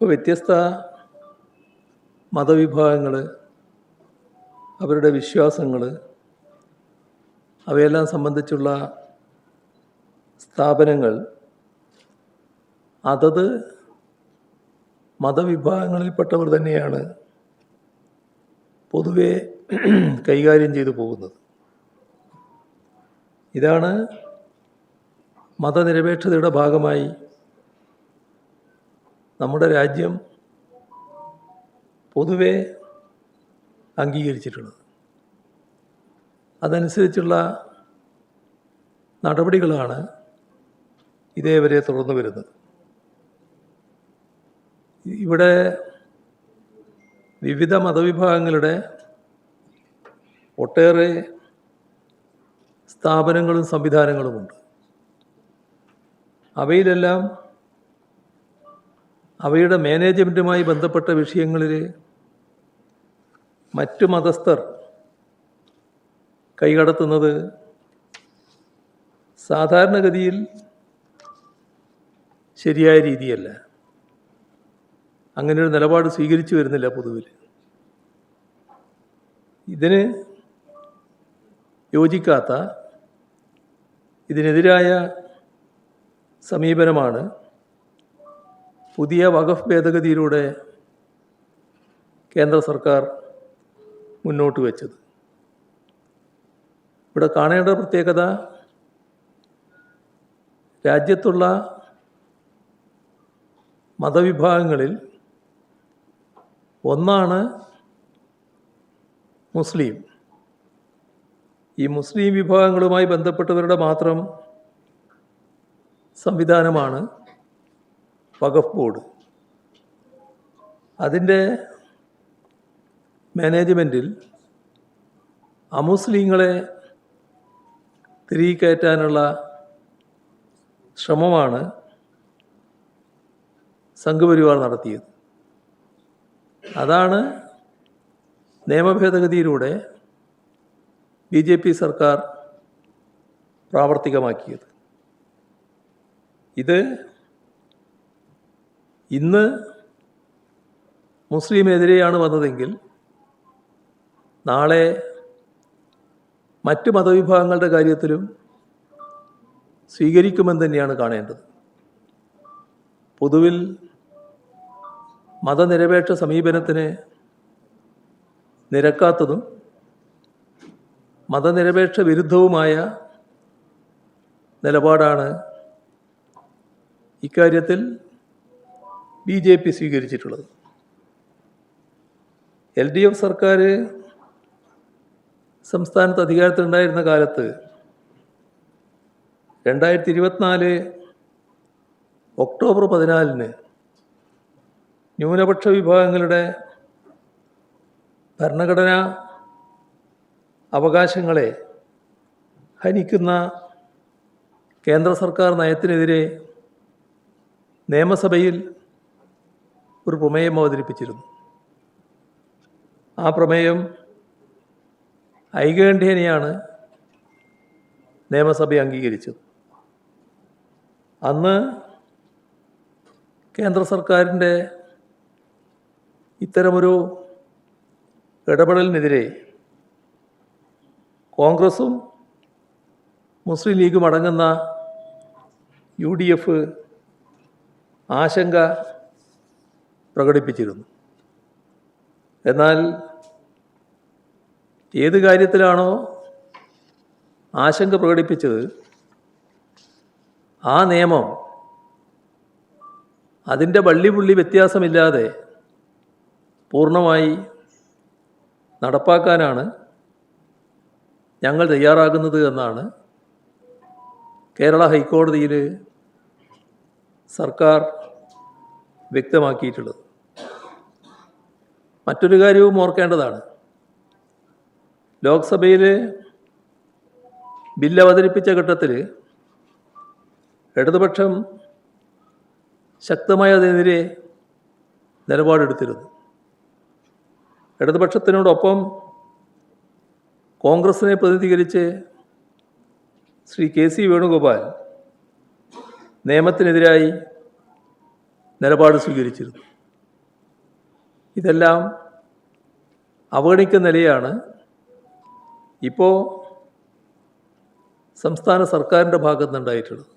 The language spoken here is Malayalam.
ഇപ്പോൾ വ്യത്യസ്ത മതവിഭാഗങ്ങൾ, അവരുടെ വിശ്വാസങ്ങൾ, അവയെല്ലാം സംബന്ധിച്ചുള്ള സ്ഥാപനങ്ങൾ അതത് മതവിഭാഗങ്ങളിൽപ്പെട്ടവർ തന്നെയാണ് പൊതുവെ കൈകാര്യം ചെയ്തു പോകുന്നത്. ഇതാണ് മതനിരപേക്ഷതയുടെ ഭാഗമായി നമ്മുടെ രാജ്യം പൊതുവെ അംഗീകരിച്ചിട്ടുള്ളത്. അതനുസരിച്ചുള്ള നടപടികളാണ് ഇതേവരെ തുടർന്നു വരുന്നത്. ഇവിടെ വിവിധ മതവിഭാഗങ്ങളുടെ ഒട്ടേറെ സ്ഥാപനങ്ങളും സംവിധാനങ്ങളുമുണ്ട്. അവയിലെല്ലാം അവയുടെ മാനേജ്മെൻറ്റുമായി ബന്ധപ്പെട്ട വിഷയങ്ങളിൽ മറ്റു മതസ്ഥർ കൈകടത്തുന്നത് സാധാരണഗതിയിൽ ശരിയായ രീതിയല്ല. അങ്ങനെയൊരു നിലപാട് സ്വീകരിച്ചു വരുന്നില്ല പൊതുവിൽ. ഇതിന് യോജിക്കാത്ത, ഇതിനെതിരായ സമീപനമാണ് പുതിയ വഖഫ് ഭേദഗതിയിലൂടെ കേന്ദ്ര സർക്കാർ മുന്നോട്ട് വച്ചത്. ഇവിടെ കാണേണ്ട പ്രത്യേകത, രാജ്യത്തുള്ള മതവിഭാഗങ്ങളിൽ ഒന്നാണ് മുസ്ലിം. ഈ മുസ്ലിം വിഭാഗങ്ങളുമായി ബന്ധപ്പെട്ടവരുടെ മാത്രം സംവിധാനമാണ് വഖഫ് ബോർഡ്. അതിൻ്റെ മാനേജ്മെൻറ്റിൽ അമുസ്ലിങ്ങളെ തിരികെ കയറ്റാനുള്ള ശ്രമമാണ് സംഘപരിവാർ നടത്തിയത്. അതാണ് നിയമഭേദഗതിയിലൂടെ BJP സർക്കാർ പ്രാവർത്തികമാക്കിയത്. ഇത് ഇന്ന് മുസ്ലിമെതിരെയാണ് വന്നതെങ്കിൽ നാളെ മറ്റ് മതവിഭാഗങ്ങളുടെ കാര്യത്തിലും സ്വീകരിക്കുമെന്ന് തന്നെയാണ് കാണേണ്ടത്. പൊതുവിൽ മതനിരപേക്ഷ സമീപനത്തിന് നിരക്കാത്തതും മതനിരപേക്ഷ വിരുദ്ധവുമായ നിലപാടാണ് ഇക്കാര്യത്തിൽ BJP സ്വീകരിച്ചിട്ടുള്ളത്. LDF സർക്കാർ സംസ്ഥാനത്ത് അധികാരത്തിലുണ്ടായിരുന്ന കാലത്ത് 2024 ഒക്ടോബർ 14 ന്യൂനപക്ഷ വിഭാഗങ്ങളുടെ ഭരണഘടനാ അവകാശങ്ങളെ ഹനിക്കുന്ന കേന്ദ്ര സർക്കാർ നയത്തിനെതിരെ നിയമസഭയിൽ ഒരു പ്രമേയം അവതരിപ്പിച്ചിരുന്നു. ആ പ്രമേയം ഐകകണ്ഠ്യേനയാണ് നിയമസഭ അംഗീകരിച്ചത്. അന്ന് കേന്ദ്ര സർക്കാരിൻ്റെ ഇത്തരമൊരു ഇടപെടലിനെതിരെ കോൺഗ്രസും മുസ്ലിം ലീഗും അടങ്ങുന്ന UDF ആശങ്ക പ്രകടിപ്പിച്ചിരുന്നു. എന്നാൽ ഏത് കാര്യത്തിലാണോ ആശങ്ക പ്രകടിപ്പിച്ചത്, ആ നിയമം അതിൻ്റെ വള്ളിപുള്ളി വ്യത്യാസമില്ലാതെ പൂർണ്ണമായി നടപ്പാക്കാനാണ് ഞങ്ങൾ തയ്യാറാകുന്നത് എന്നാണ് കേരള ഹൈക്കോടതിയിൽ സർക്കാർ വ്യക്തമാക്കിയിട്ടുള്ളത്. മറ്റൊരു കാര്യവും ഓർക്കേണ്ടതാണ്. ലോക്സഭയിൽ ബില്ല് അവതരിപ്പിച്ച ഘട്ടത്തിൽ ഇടതുപക്ഷം ശക്തമായി അതിനെതിരെ നിലപാടെടുത്തിരുന്നു. ഇടതുപക്ഷത്തിനോടൊപ്പം കോൺഗ്രസിനെ പ്രതിനിധീകരിച്ച് ശ്രീ KC വേണുഗോപാൽ നിയമത്തിനെതിരായി നിലപാട് സ്വീകരിച്ചിരുന്നു. ഇതെല്ലാം അവഗണിക്കുന്ന നിലയാണ് ഇപ്പോൾ സംസ്ഥാന സർക്കാരിൻ്റെ ഭാഗത്തുനിന്നുണ്ടായിട്ടുള്ളത്.